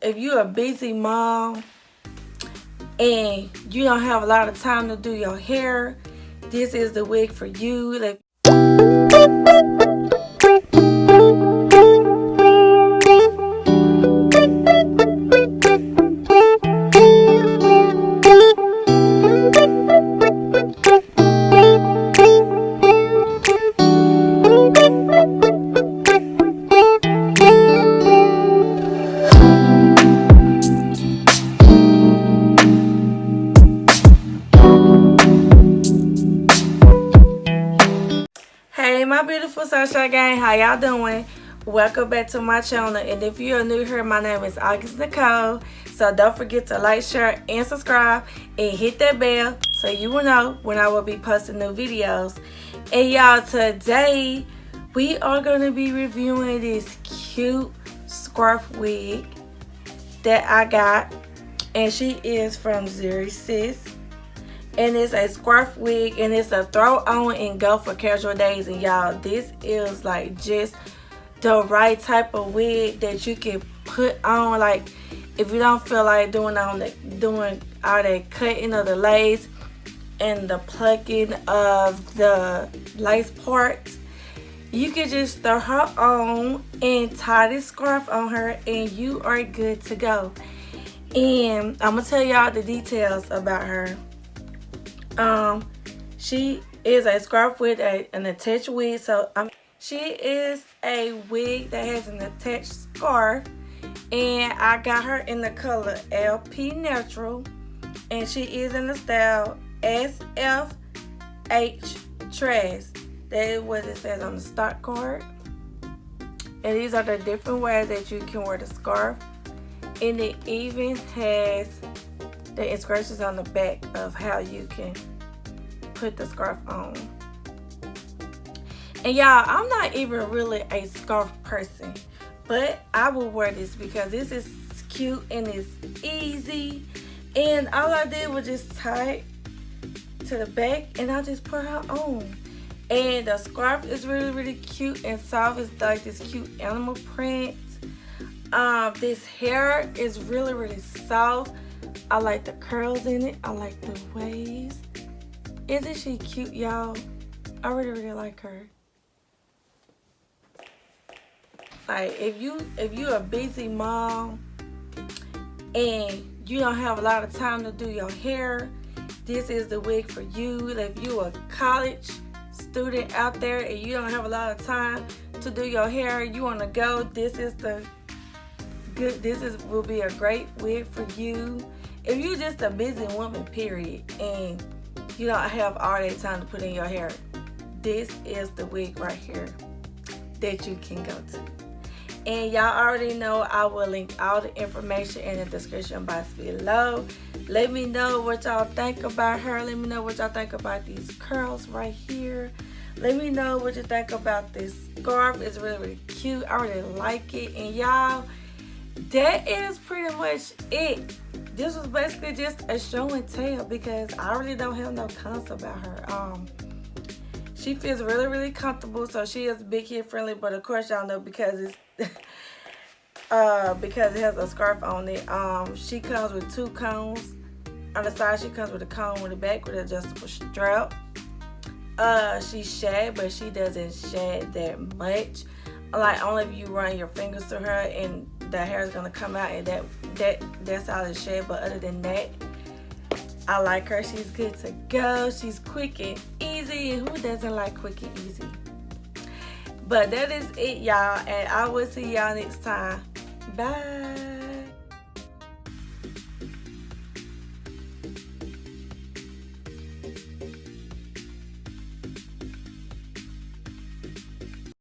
if you're a busy mom and you don't have a lot of time to do your hair, this is the wig for you. Like, hey, my beautiful sunshine gang, how y'all doing? Welcome back to my channel, and if you're new here, my name is August Nicole. So don't forget to like, share, and subscribe, and hit that bell so you will know when I will be posting new videos. And y'all, today we are going to be reviewing this cute scarf wig that I got, and she is from Zury Sis. And it's a scarf wig, and it's a throw on and go for casual days. And y'all, this is like just the right type of wig that you can put on, like if you don't feel like doing all that cutting of the lace and the plucking of the lace parts. You can just throw her on and tie this scarf on her, and you are good to go. And I'm gonna tell y'all the details about her. She is a scarf with an attached wig. So she is a wig that has an attached scarf, and I got her in the color LP Natural, and she is in the style SFH TREZ. That is what it says on the stock card. And these are the different ways that you can wear the scarf, and it even has the instructions on the back of how you can put the scarf on. And y'all, I'm not even really a scarf person, but I will wear this because this is cute and it's easy. And all I did was just tie it to the back, and I just put her on. And the scarf is really cute and soft. It's like this cute animal print. This hair is really soft. I like the curls in it. I like the waves. Isn't she cute, y'all? I really like her. Like, if you're a busy mom and you don't have a lot of time to do your hair, this is the wig for you. If you're a college student out there and you don't have a lot of time to do your hair, you want to go, will be a great wig for you. If you're just a busy woman, period, and you don't have all that time to put in your hair, this is the wig right here that you can go to. And y'all already know I will link all the information in the description box below. Let me know what y'all think about her. Let me know what y'all think about these curls right here. Let me know what you think about this scarf. It's really cute. I really like it. And y'all, that is pretty much it. This was basically just a show and tell because I really don't have no cons about her. She feels really comfortable, so she is big kid friendly. But of course, y'all know because it's because it has a scarf on it. She comes with two cones on the side. She comes with a cone with the back with an adjustable strap. She's shad, but she doesn't shad that much. Like, only if you run your fingers through her and the hair is gonna come out, and that's how it's shad. But other than that, I like her. She's good to go. She's quick and easy. And who doesn't like quick and easy? But that is it, y'all, and I will see y'all next time. Bye.